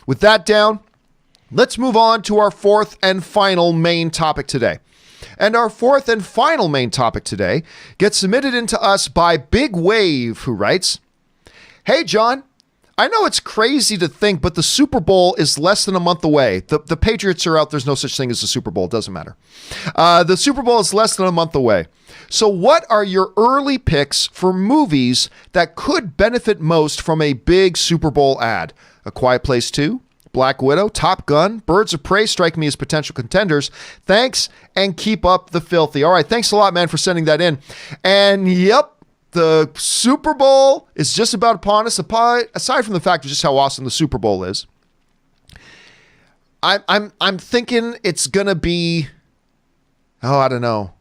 with that down, let's move on to our fourth and final main topic today. And our fourth and final main topic today gets submitted into us by Big Wave, who writes, "Hey, John, I know it's crazy to think, but the Super Bowl is less than a month away. The Patriots are out. There's no such thing as the Super Bowl. It doesn't matter. The Super Bowl is less than a month away. So what are your early picks for movies that could benefit most from a big Super Bowl ad? A Quiet Place 2, Black Widow, Top Gun, Birds of Prey strike me as potential contenders. Thanks, and keep up the filthy." All right, thanks a lot, man, for sending that in. And yep, the Super Bowl is just about upon us. Aside from the fact of just how awesome the Super Bowl is, I'm thinking it's gonna be, I don't know.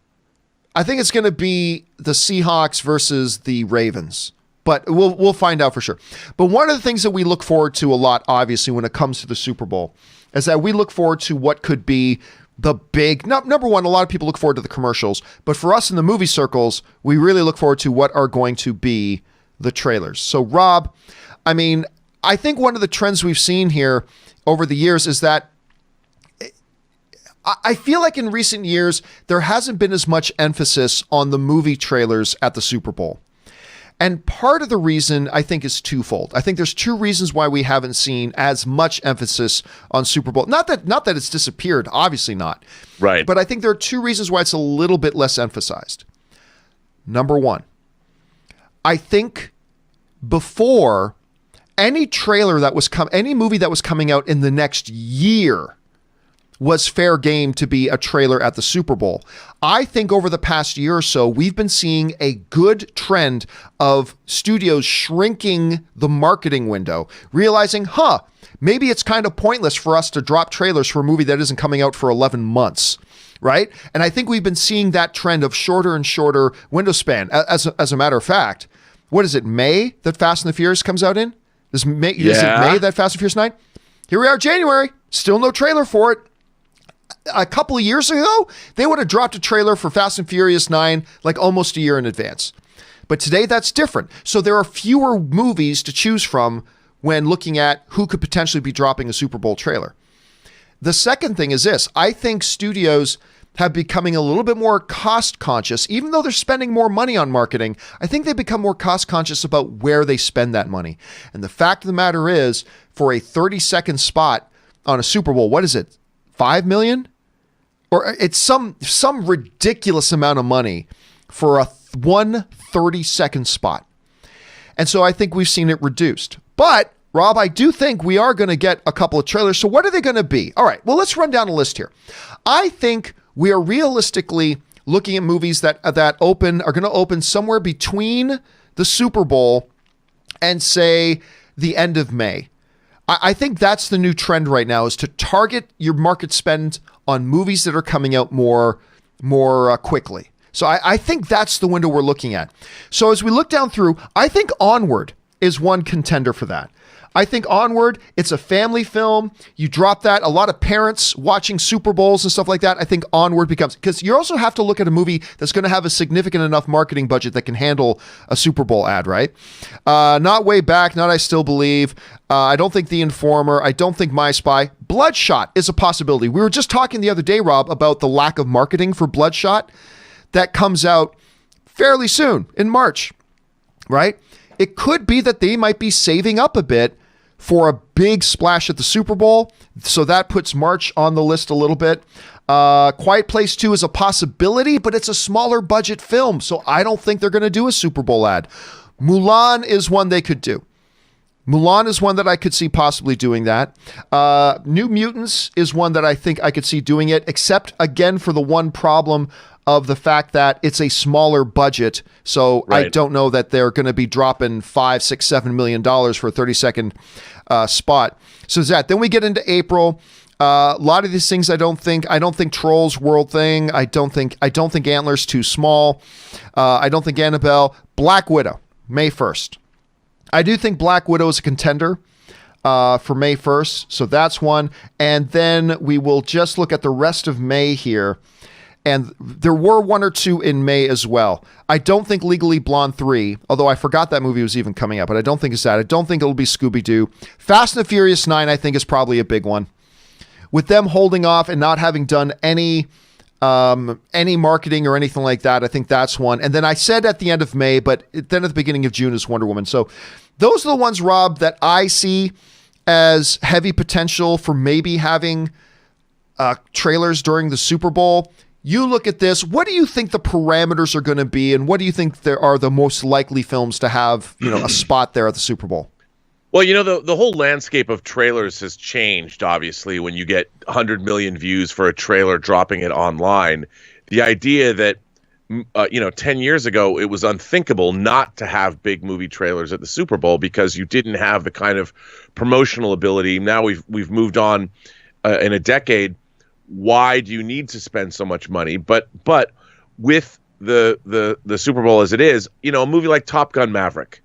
I think it's gonna be the Seahawks versus the Ravens, but we'll find out for sure. But one of the things that we look forward to a lot, obviously, when it comes to the Super Bowl, is that we look forward to what could be the big, number one, a lot of people look forward to the commercials, but for us in the movie circles, we really look forward to what are going to be the trailers. So Rob, I mean, I think one of the trends we've seen here over the years is that I feel like in recent years, there hasn't been as much emphasis on the movie trailers at the Super Bowl. And part of the reason, I think, is twofold. I think there's two reasons why we haven't seen as much emphasis on Super Bowl. Not that it's disappeared, obviously not. Right. But I think there are two reasons why it's a little bit less emphasized. Number one, I think before, any movie that was coming out in the next year was fair game to be a trailer at the Super Bowl. I think over the past year or so, we've been seeing a good trend of studios shrinking the marketing window, realizing, maybe it's kind of pointless for us to drop trailers for a movie that isn't coming out for 11 months, right? And I think we've been seeing that trend of shorter and shorter window span. As a matter of fact, what is it, May that Fast and the Furious comes out in? Is it May that Fast and Furious 9? Here we are, January, still no trailer for it. A couple of years ago, they would have dropped a trailer for Fast and Furious 9 like almost a year in advance. But today that's different. So there are fewer movies to choose from when looking at who could potentially be dropping a Super Bowl trailer. The second thing is this. I think studios have becoming a little bit more cost conscious. Even though they're spending more money on marketing, I think they become more cost conscious about where they spend that money. And the fact of the matter is, for a 30-second spot on a Super Bowl, what is it? $5 million? Or it's some ridiculous amount of money for a 30-second spot. And so I think we've seen it reduced. But, Rob, I do think we are going to get a couple of trailers. So what are they going to be? All right, well, let's run down a list here. I think we are realistically looking at movies that are going to open somewhere between the Super Bowl and, say, the end of May. I think that's the new trend right now, is to target your market spend on movies that are coming out more quickly. So I think that's the window we're looking at. So as we look down through, I think Onward is one contender for that. I think Onward, it's a family film. You drop that, a lot of parents watching Super Bowls and stuff like that. I think Onward becomes, because you also have to look at a movie that's going to have a significant enough marketing budget that can handle a Super Bowl ad, right? Not Way Back, not I Still Believe. I don't think The Informer. I don't think My Spy. Bloodshot is a possibility. We were just talking the other day, Rob, about the lack of marketing for Bloodshot. That comes out fairly soon in March, right? It could be that they might be saving up a bit for a big splash at the Super Bowl. So that puts March on the list a little bit. Quiet Place 2 is a possibility, but it's a smaller budget film. So I don't think they're going to do a Super Bowl ad. Mulan is one they could do. Mulan is one that I could see possibly doing that. New Mutants is one that I think I could see doing it, except again for the one problem of the fact that it's a smaller budget. So right. I don't know that they're going to be dropping $5, $6, $7 million for a 30-second spot. So there's that. Then we get into April. A lot of these things I don't think Trolls World Thing. I don't think Antler's too small. I don't think Annabelle. Black Widow, May 1st. I do think Black Widow is a contender for May 1st. So that's one. And then we will just look at the rest of May here. And there were one or two in May as well. I don't think Legally Blonde 3, although I forgot that movie was even coming out, but I don't think it's that. I don't think it'll be Scooby-Doo. Fast and the Furious 9, I think, is probably a big one. With them holding off and not having done any marketing or anything like that, I think that's one. And then I said at the end of May, but then at the beginning of June is Wonder Woman. So those are the ones, Rob, that I see as heavy potential for maybe having trailers during the Super Bowl. You look at this, what do you think the parameters are going to be, and what do you think there are the most likely films to have, a spot there at the Super Bowl? Well, the whole landscape of trailers has changed, obviously, when you get 100 million views for a trailer, dropping it online. The idea that, 10 years ago, it was unthinkable not to have big movie trailers at the Super Bowl because you didn't have the kind of promotional ability. Now we've moved on in a decade. Why do you need to spend so much money? But with the Super Bowl as it is, a movie like Top Gun Maverick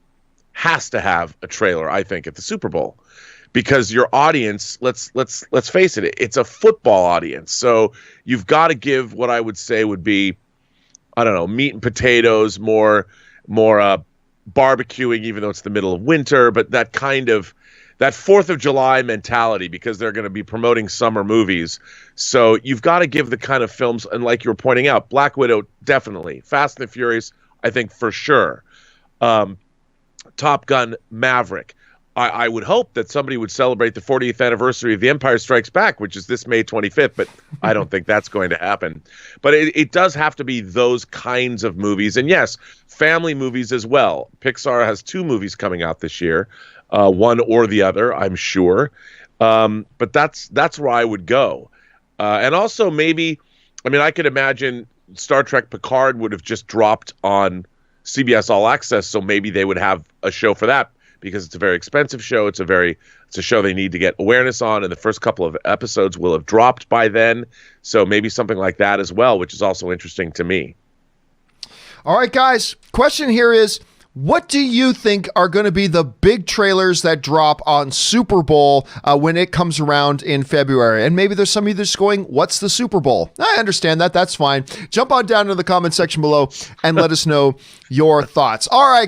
has to have a trailer, I think, at the Super Bowl, because your audience, let's face it, it's a football audience. So you've got to give what I would say would be, I don't know, meat and potatoes, more barbecuing, even though it's the middle of winter, but that 4th of July mentality, because they're going to be promoting summer movies. So you've got to give the kind of films, and like you were pointing out, Black Widow, definitely. Fast and the Furious, I think for sure. Top Gun Maverick. I would hope that somebody would celebrate the 40th anniversary of The Empire Strikes Back, which is this May 25th, but I don't think that's going to happen. But it does have to be those kinds of movies. And yes, family movies as well. Pixar has 2 movies coming out this year, one or the other, I'm sure. But that's where I would go. And also maybe, I could imagine Star Trek Picard would have just dropped on CBS All Access, so maybe they would have a show for that, because it's a very expensive show. It's a show they need to get awareness on, and the first couple of episodes will have dropped by then. So maybe something like that as well, which is also interesting to me. All right, guys. Question here is, what do you think are going to be the big trailers that drop on Super Bowl when it comes around in February? And maybe there's some of you that's going, what's the Super Bowl? I understand that. That's fine. Jump on down to the comment section below and let us know your thoughts. All right.